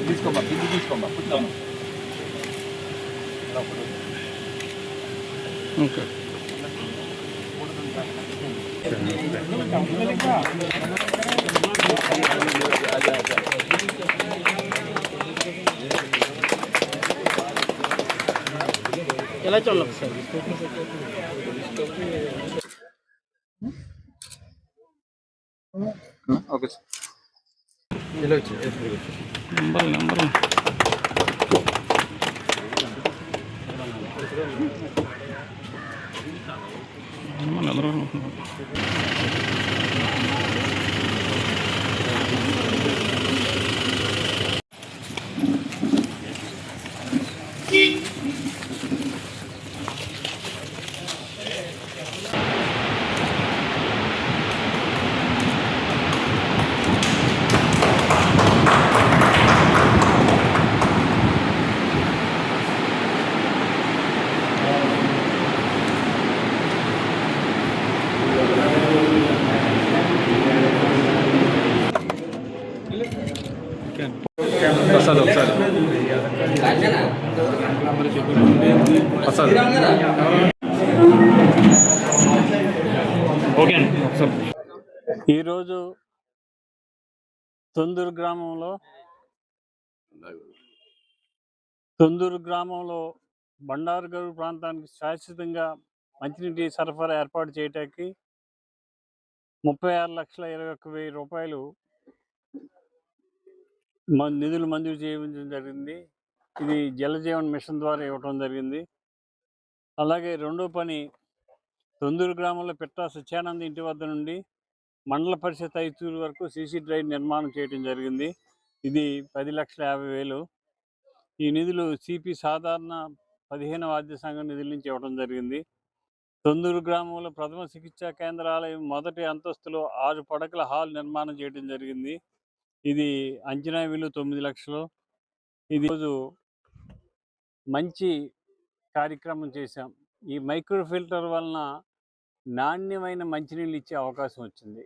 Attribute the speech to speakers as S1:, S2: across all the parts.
S1: తీసుకోమ్మా కింది తీసుకోమ్మా కూర్చోమ్మా. ఓకే ఎలా చూడాలి సార్? Okay sir. ఇలా వచ్చి నెంబర్ ప్రసాద్ ఒకసారి ప్రసాద్ ఓకే.
S2: ఈరోజు తొందూరు గ్రామంలో బండారుగూరు ప్రాంతానికి శాశ్వతంగా మంచినీటి సరఫరా ఏర్పాటు చేయడానికి 36,21,000 రూపాయలు నిధులు మంజూరు చేయడం జరిగింది. ఇది జలజీవన్ మిషన్ ద్వారా ఇవ్వడం జరిగింది. అలాగే రెండో పని, తొందూరు గ్రామంలో పిట్టా సత్యానంద్ ఇంటి వద్ద నుండి మండల పరిషత్ ఐతూరు వరకు సీసీ డ్రైన్ నిర్మాణం చేయడం జరిగింది. ఇది 10,50,000. ఈ నిధులు సిపి సాధారణ 15వ ఆర్థిక సంఘం నిధుల నుంచి ఇవ్వడం జరిగింది. తొందూరు గ్రామంలో ప్రథమ చికిత్సా కేంద్రాలయం మొదటి అంతస్తులో 6 పడకల హాల్ నిర్మాణం చేయడం జరిగింది. ఇది అంచనా విలువ 9 లక్షలు. ఇది రోజు మంచి కార్యక్రమం చేశాం. ఈ మైక్రో ఫిల్టర్ వలన నాణ్యమైన మంచినీళ్ళు ఇచ్చే అవకాశం వచ్చింది.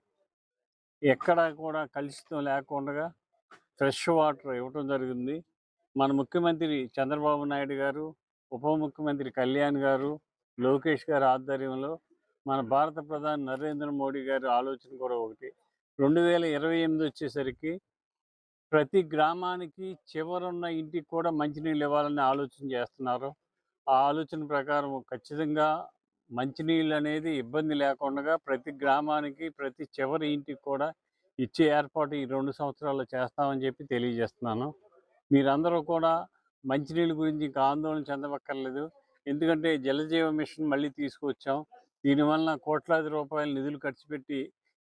S2: ఎక్కడా కూడా కలుషితం లేకుండా ఫ్రెష్ వాటర్ ఇవ్వటం జరిగింది. మన ముఖ్యమంత్రి చంద్రబాబు నాయుడు గారు, ఉప ముఖ్యమంత్రి కళ్యాణ్ గారు, లోకేష్ గారి ఆధ్వర్యంలో మన భారత ప్రధాని నరేంద్ర మోడీ గారి ఆలోచన కూడా ఒకటి. 2028 వచ్చేసరికి ప్రతి గ్రామానికి చివరున్న ఇంటికి కూడా మంచినీళ్ళు ఇవ్వాలని ఆలోచన చేస్తున్నారు. ఆ ఆలోచన ప్రకారం ఖచ్చితంగా మంచినీళ్ళు అనేది ఇబ్బంది లేకుండా ప్రతి గ్రామానికి ప్రతి చివరి ఇంటికి కూడా ఇచ్చే ఏర్పాటు ఈ 2 సంవత్సరాల్లో చేస్తామని చెప్పి తెలియజేస్తున్నాను. మీరందరూ కూడా మంచినీళ్ళ గురించి ఇంకా ఆందోళన చెందవక్కర్లేదు. ఎందుకంటే జలజీవ మిషన్ మళ్ళీ తీసుకొచ్చాం. దీనివల్ల కోట్లాది రూపాయల నిధులు ఖర్చు పెట్టి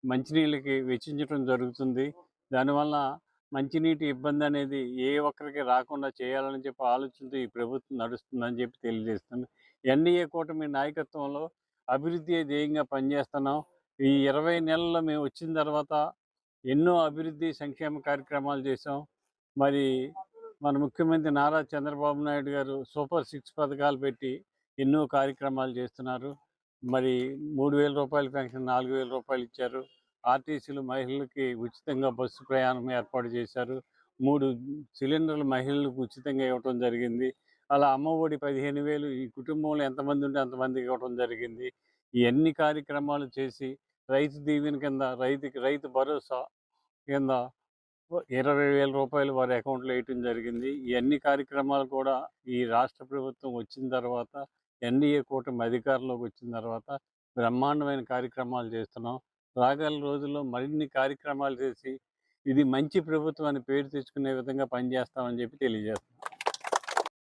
S2: మంచినీళ్ళకి వెచ్చించడం జరుగుతుంది. దానివల్ల మంచినీటి ఇబ్బంది అనేది ఏ ఒక్కరికి రాకుండా చేయాలని చెప్పి ఆలోచనతో ఈ ప్రభుత్వం నడుస్తుందని చెప్పి తెలియజేస్తున్నాను. ఎన్డీఏ కూటమి నాయకత్వంలో అభివృద్ధి ధ్యేయంగా పనిచేస్తున్నాం. ఈ 20 నెలల్లో మేము వచ్చిన తర్వాత ఎన్నో అభివృద్ధి సంక్షేమ కార్యక్రమాలు చేసాం. మరి మన ముఖ్యమంత్రి నారా చంద్రబాబు నాయుడు గారు సూపర్ 6 పథకాలు పెట్టి ఎన్నో కార్యక్రమాలు చేస్తున్నారు. మరి 3,000 రూపాయల పెన్షన్ 4,000 రూపాయలు ఇచ్చారు. ఆర్టీసీలు మహిళలకి ఉచితంగా బస్సు ప్రయాణం ఏర్పాటు చేశారు. 3 సిలిండర్లు మహిళలకు ఉచితంగా ఇవ్వటం జరిగింది. అలా అమ్మఒడి 15,000 ఈ కుటుంబంలో ఎంతమంది ఉంటే అంతమందికి ఇవ్వటం జరిగింది. ఇవన్నీ కార్యక్రమాలు చేసి రైతు దీవెన కింద రైతు భరోసా కింద 20,000 రూపాయలు వారి అకౌంట్లో వేయటం జరిగింది. ఈ అన్ని కార్యక్రమాలు కూడా ఈ రాష్ట్ర ప్రభుత్వం వచ్చిన తర్వాత, ఎన్డీఏ కూటమి అధికారంలోకి వచ్చిన తర్వాత బ్రహ్మాండమైన కార్యక్రమాలు చేస్తున్నాం. రాగల రోజుల్లో మరిన్ని కార్యక్రమాలు చేసి ఇది మంచి ప్రభుత్వం అని పేరు తెచ్చుకునే విధంగా పనిచేస్తామని చెప్పి తెలియజేస్తున్నాం.